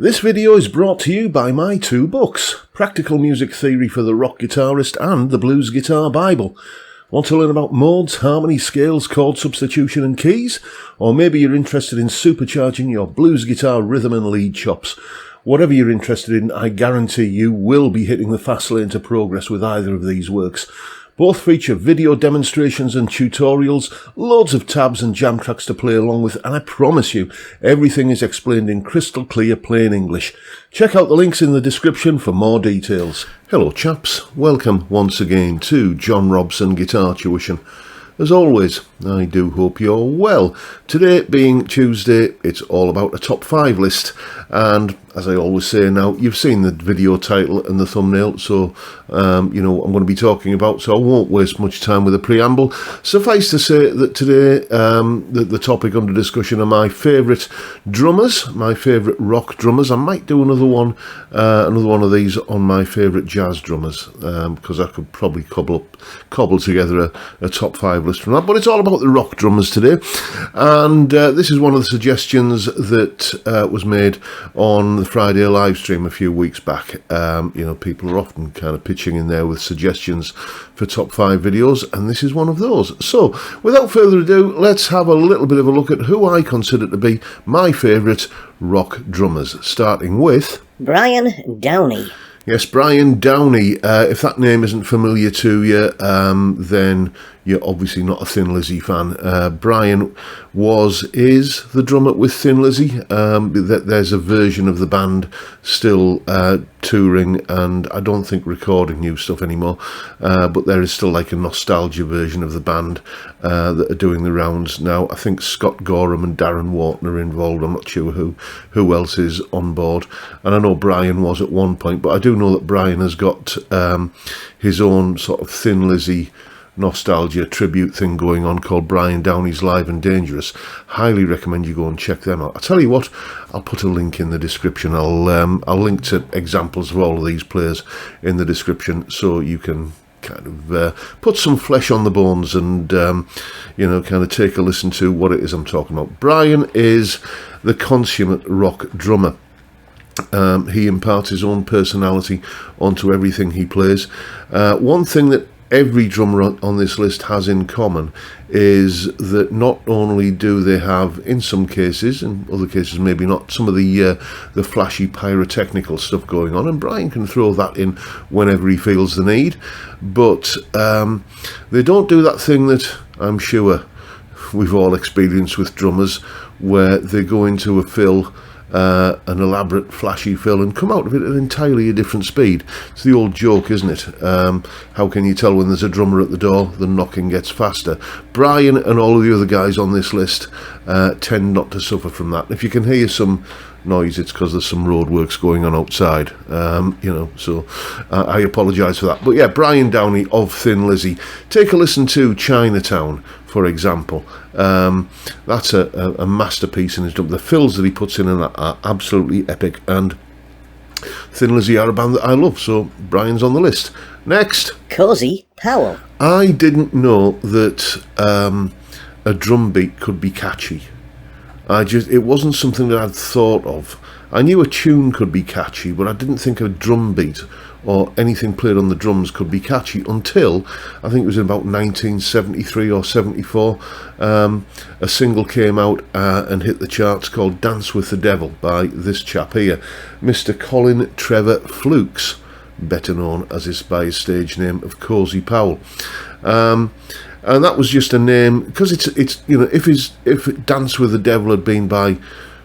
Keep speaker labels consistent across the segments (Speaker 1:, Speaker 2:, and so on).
Speaker 1: This video is brought to you by my two books, Practical Music Theory for the Rock Guitarist and The Blues Guitar Bible. Want to learn about modes, harmony, scales, chord substitution and keys? Or maybe you're interested in supercharging your blues guitar rhythm and lead chops. Whatever you're interested in, I guarantee you will be hitting the fast lane to progress with either of these works. Both feature video demonstrations and tutorials, loads of tabs and jam tracks to play along with, and I promise you, everything is explained in crystal clear plain English. Check out the links in the description for more details. Hello chaps, welcome once again to John Robson Guitar Tuition. As always, I do hope you're well. Today being Tuesday, it's all about a top 5 list, and as I always say now, you've seen the video title and the thumbnail, so you know what I'm going to be talking about, so I won't waste much time with a preamble. Suffice to say that today the topic under discussion are my favourite drummers, my favourite rock drummers. I might do another one of these on my favourite jazz drummers, because I could probably cobble together a top 5 list from that, but it's all about the rock drummers today, and this is one of the suggestions that was made on the Friday live stream a few weeks back. You know, people are often kind of pitching in there with suggestions for top 5 videos, and this is one of those. So without further ado, let's have a little bit of a look at who I consider to be my favourite rock drummers, starting with
Speaker 2: Brian Downey.
Speaker 1: Yes, Brian Downey. If that name isn't familiar to you, then you're obviously not a Thin Lizzy fan. Brian is the drummer with Thin Lizzy. There's a version of the band still touring, and I don't think recording new stuff anymore, but there is still like a nostalgia version of the band that are doing the rounds now. I think Scott Gorham and Darren Wharton are involved. I'm not sure who else is on board, and I know Brian was at one point, but I do know that Brian has got his own sort of Thin Lizzy nostalgia tribute thing going on called Brian Downey's Live and Dangerous. Highly recommend you go and check them out. I'll tell you what, I'll put a link in the description. I'll link to examples of all of these players in the description, so you can kind of put some flesh on the bones and you know, kind of take a listen to what it is I'm talking about. Brian is the consummate rock drummer. He imparts his own personality onto everything he plays. One thing that every drummer on this list has in common is that not only do they have, in some cases, in other cases maybe not, some of the flashy pyrotechnical stuff going on, and Brian can throw that in whenever he feels the need, but they don't do that thing that I'm sure we've all experienced with drummers, where they go into a fill, an elaborate flashy fill, and come out of it at entirely a different speed. It's the old joke, isn't it? How can you tell when there's a drummer at the door? The knocking gets faster. Brian and all of the other guys on this list tend not to suffer from that. If you can hear some noise, it's because there's some roadworks going on outside, you know, so I apologise for that. But yeah, Brian Downey of Thin Lizzy. Take a listen to Chinatown, for example. That's a masterpiece in his drum. The fills that he puts in are absolutely epic, and Thin Lizzy are a band that I love, so Brian's on the list. Next,
Speaker 2: Cozy Powell.
Speaker 1: I didn't know that a drum beat could be catchy. It wasn't something that I'd thought of. I knew a tune could be catchy, but I didn't think a drum beat or anything played on the drums could be catchy until I think it was in about 1973 or 74. A single came out and hit the charts called Dance with the Devil by this chap here, Mr. Colin Trevor Flukes, better known by his stage name of Cozy Powell. And that was just a name because it's you know, if Dance with the Devil had been by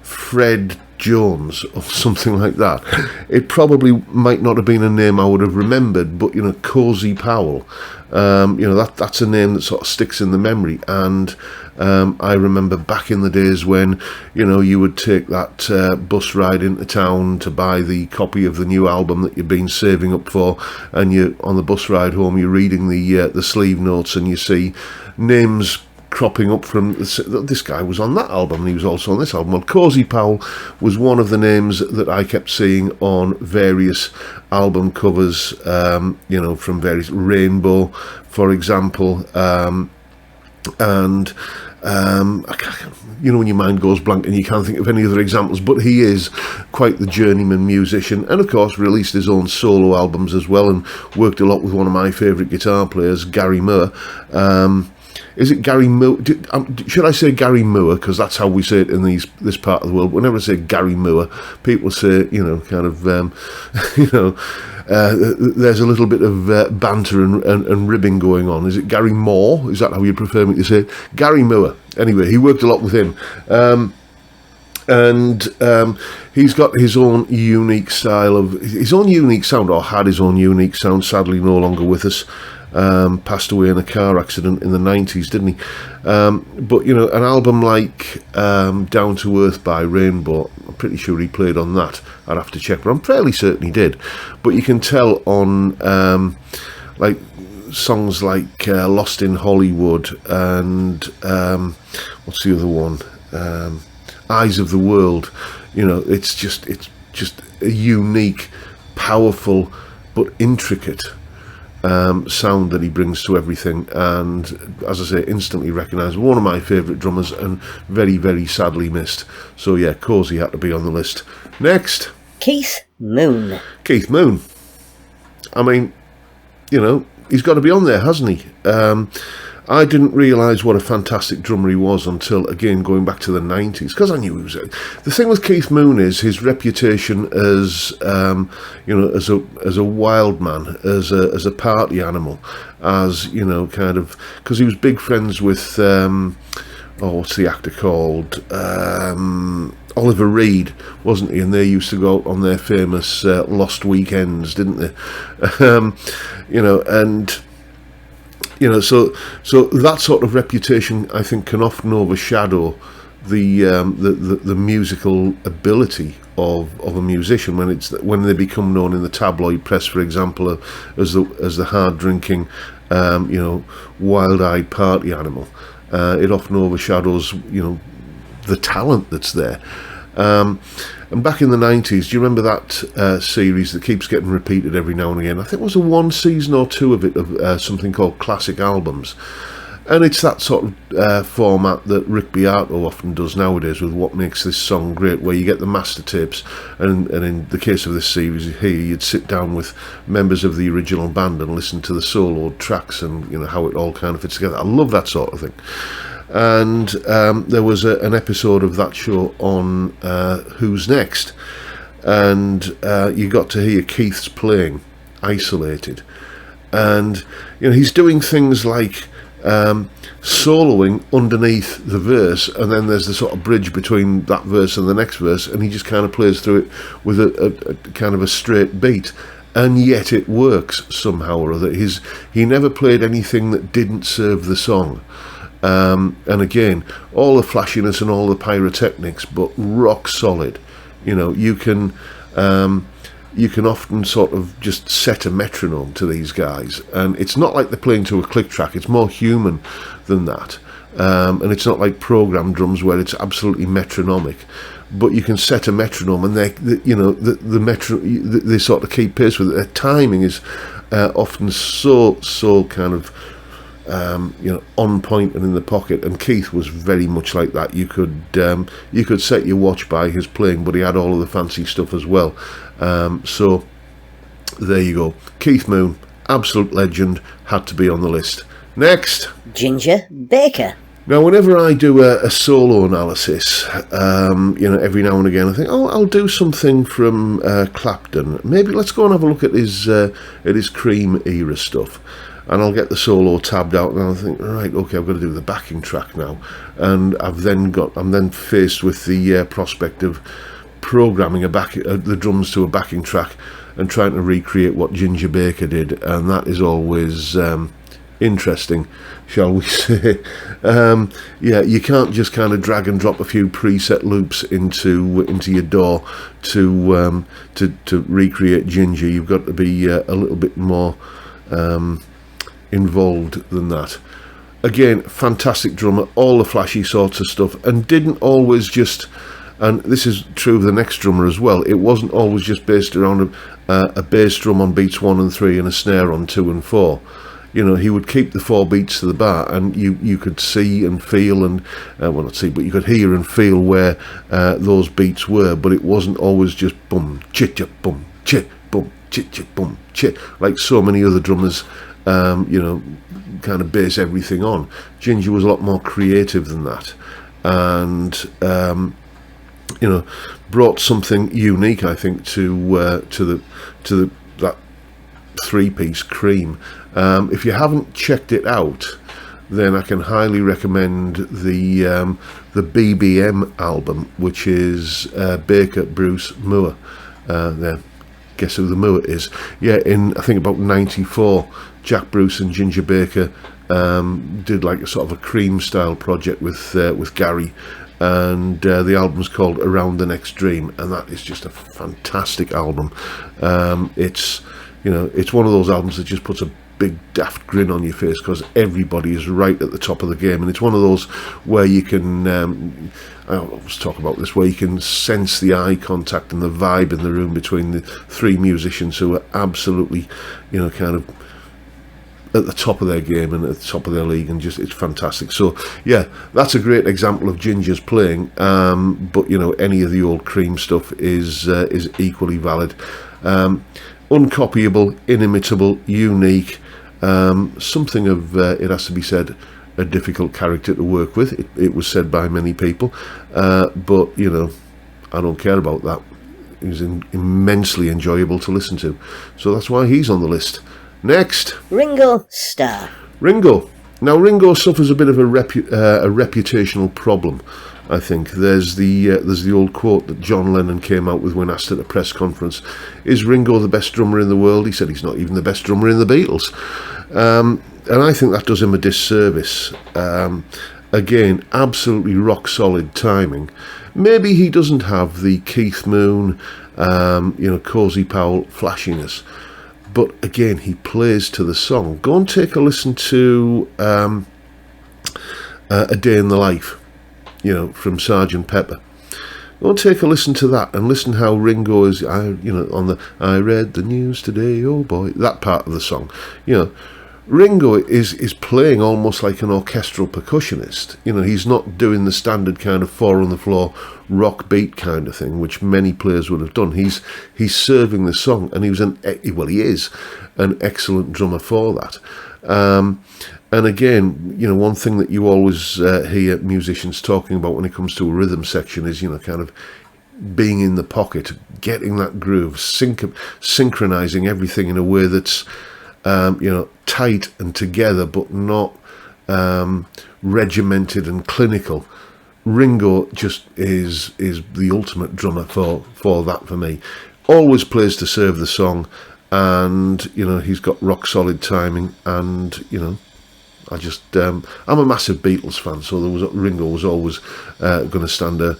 Speaker 1: Fred Jones or something like that, it probably might not have been a name I would have remembered, but you know, Cozy Powell, you know, that's a name that sort of sticks in the memory. And I remember back in the days when, you know, you would take that bus ride into town to buy the copy of the new album that you've been saving up for, and you on the bus ride home you're reading the sleeve notes, and you see names cropping up from this guy was on that album and he was also on this album. Well, Cozy Powell was one of the names that I kept seeing on various album covers, you know, from various Rainbow, for example, and You know, when your mind goes blank and you can't think of any other examples, but he is quite the journeyman musician, and of course released his own solo albums as well, and worked a lot with one of my favourite guitar players, Gary Moore. Is it Gary Moore? Should I say Gary Moore? Because that's how we say it in this part of the world. Whenever I say Gary Moore, people say, you know, kind of, there's a little bit of banter and ribbing going on. Is it Gary Moore? Is that how you prefer me to say it? Gary Moore. Anyway, he worked a lot with him. And he's got his own unique style his own unique sound, or had his own unique sound, sadly no longer with us. Passed away in a car accident in the 90s, didn't he? But, you know, an album like Down to Earth by Rainbow, I'm pretty sure he played on that. I'd have to check, but I'm fairly certain he did. But you can tell on, like, songs like Lost in Hollywood and, what's the other one? Eyes of the World. You know, it's just a unique, powerful, but intricate sound that he brings to everything, and as I say, instantly recognised. One of my favourite drummers, and very, very sadly missed. So yeah, Cozy had to be on the list. Next,
Speaker 2: Keith Moon.
Speaker 1: Keith Moon. I mean, you know, he's got to be on there, hasn't he? I didn't realise what a fantastic drummer he was until, again, going back to the 90s, because I knew he was... The thing with Keith Moon is his reputation as, you know, as a wild man, as a party animal, as, you know, kind of... Because he was big friends with, what's the actor called? Oliver Reed, wasn't he? And they used to go out on their famous Lost Weekends, didn't they? You know, and... You know, so that sort of reputation, I think, can often overshadow the musical ability of a musician when they become known in the tabloid press, for example, as the hard drinking, you know, wild-eyed party animal. It often overshadows, you know, the talent that's there. And back in the 90s, do you remember that series that keeps getting repeated every now and again? I think it was a one season or two of it, of something called Classic Albums. And it's that sort of format that Rick Beato often does nowadays with What Makes This Song Great, where you get the master tapes, and in the case of this series here, you'd sit down with members of the original band and listen to the solo tracks and, you know, how it all kind of fits together. I love that sort of thing. And there was an episode of that show on Who's Next, and you got to hear Keith's playing isolated, and you know, he's doing things like soloing underneath the verse, and then there's the sort of bridge between that verse and the next verse, and he just kind of plays through it with a kind of a straight beat, and yet it works somehow or other. He never played anything that didn't serve the song. And again, all the flashiness and all the pyrotechnics, but rock solid. You know, you can often sort of just set a metronome to these guys, and it's not like they're playing to a click track. It's more human than that, and it's not like programmed drums where it's absolutely metronomic. But you can set a metronome, and they sort of keep pace with it. Their timing is often so kind of you know, on point and in the pocket, and Keith was very much like that. You could set your watch by his playing, but he had all of the fancy stuff as well. So there you go, Keith Moon, absolute legend, had to be on the list. Next,
Speaker 2: Ginger Baker.
Speaker 1: Now, whenever I do a solo analysis, you know, every now and again, I think, I'll do something from Clapton. Maybe let's go and have a look at his Cream era stuff. And I'll get the solo tabbed out, and I'll think, right, okay, I've got to do the backing track now. And I'm then faced with the prospect of programming the drums to a backing track and trying to recreate what Ginger Baker did, and that is always interesting, shall we say. Yeah, you can't just kind of drag and drop a few preset loops into your DAW to recreate Ginger. You've got to be a little bit more involved than that. Again, fantastic drummer, all the flashy sorts of stuff, and didn't always just, and this is true of the next drummer as well, it wasn't always just based around a bass drum on beats 1 and 3 and a snare on 2 and 4. you know, he would keep the 4 beats to the bar, and you could see and feel, and well, not see, but you could hear and feel where those beats were. But it wasn't always just boom, chit, boom, chit, boom, chit, boom, chit, like so many other drummers, you know, kind of base everything on. Ginger was a lot more creative than that, and you know, brought something unique, I think, to that 3-piece Cream. If you haven't checked it out, then I can highly recommend the BBM album, which is Baker, Bruce, Moore. There, guess who the Moore is? Yeah, in I think about '94, Jack Bruce and Ginger Baker did like a sort of a Cream style project with Gary, and the album's called Around the Next Dream, and that is just a fantastic album. It's, you know, it's one of those albums that just puts a big daft grin on your face because everybody is right at the top of the game, and it's one of those where you can I always talk about this, where you can sense the eye contact and the vibe in the room between the 3 musicians who are absolutely, you know, kind of at the top of their game and at the top of their league, and just it's fantastic. So yeah, that's a great example of Ginger's playing, but you know, any of the old Cream stuff is equally valid. Uncopyable, inimitable, unique, something of, it has to be said, a difficult character to work with. It was said by many people, but you know, I don't care about that. He was immensely enjoyable to listen to, so that's why he's on the list. Next,
Speaker 2: Ringo Starr.
Speaker 1: Ringo. Now, Ringo suffers a bit of a reputational problem, I think. There's the old quote that John Lennon came out with when asked at a press conference, "Is Ringo the best drummer in the world?" He said he's not even the best drummer in the Beatles. And I think that does him a disservice. Again, absolutely rock solid timing. Maybe he doesn't have the Keith Moon, you know, Cozy Powell flashiness, but again, he plays to the song. Go and take a listen to A Day in the Life, you know, from Sgt. Pepper. Go and take a listen to that, and listen how Ringo is, you know, on the "I read the news today, oh boy," that part of the song. You know, Ringo is playing almost like an orchestral percussionist. You know, he's not doing the standard kind of 4 on the floor rock beat kind of thing, which many players would have done. He's serving the song, and he is an excellent drummer for that. And again, you know, one thing that you always hear musicians talking about when it comes to a rhythm section is, you know, kind of being in the pocket, getting that groove, synchronizing everything in a way that's you know, tight and together, but not regimented and clinical. Ringo just is the ultimate drummer for that for me. Always plays to serve the song, and you know, he's got rock solid timing, and you know, I just I'm a massive Beatles fan, so Ringo was always going to stand a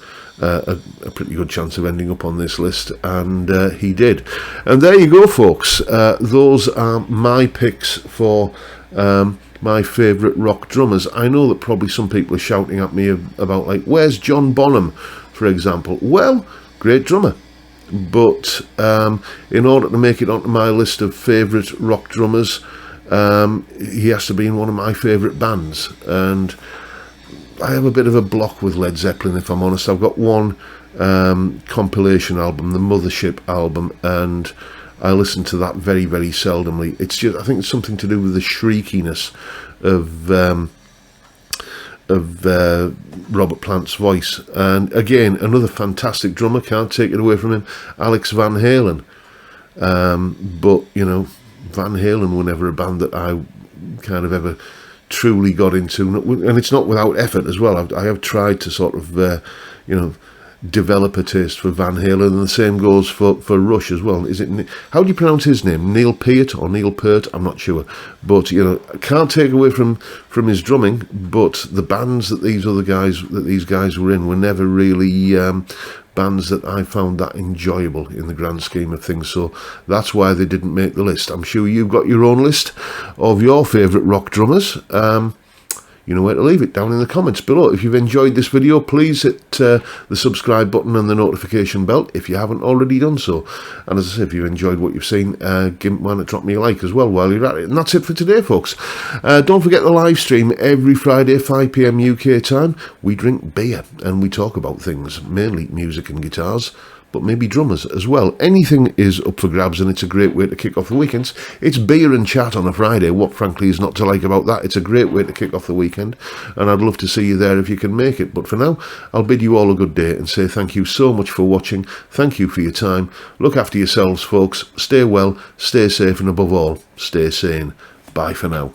Speaker 1: pretty good chance of ending up on this list, and he did. And there you go, folks. Those are my picks for my favourite rock drummers. I know that probably some people are shouting at me about, like, where's John Bonham, for example? Well, great drummer, but in order to make it onto my list of favourite rock drummers, he has to be in one of my favourite bands, and I have a bit of a block with Led Zeppelin, if I'm honest. I've got one compilation album, the Mothership album, and I listen to that very, very seldomly. It's just, I think it's something to do with the shriekiness of Robert Plant's voice. And again, another fantastic drummer, can't take it away from him, Alex Van Halen. But, you know, Van Halen were never a band that I kind of ever truly got into, and it's not without effort as well. I have tried to sort of, you know, develop a taste for Van Halen, and the same goes for Rush as well. Is it, how do you pronounce his name? Neil Peart or Neil Peart? I'm not sure, but you know, I can't take away from his drumming. But the bands that these guys were in were never really bands that I found that enjoyable in the grand scheme of things. So that's why they didn't make the list. I'm sure you've got your own list of your favourite rock drummers. you know where to leave it, down in the comments below. If you've enjoyed this video, please hit the subscribe button and the notification bell if you haven't already done so. And as I say, if you've enjoyed what you've seen, why not drop me a like as well while you're at it. And that's it for today, folks. Don't forget the live stream every Friday, 5 PM UK time. We drink beer and we talk about things, mainly music and guitars, but maybe drummers as well. Anything is up for grabs, and it's a great way to kick off the weekends. It's beer and chat on a Friday. What, frankly, is not to like about that? It's a great way to kick off the weekend, and I'd love to see you there if you can make it. But for now, I'll bid you all a good day and say thank you so much for watching. Thank you for your time. Look after yourselves, folks. Stay well, stay safe, and above all, stay sane. Bye for now.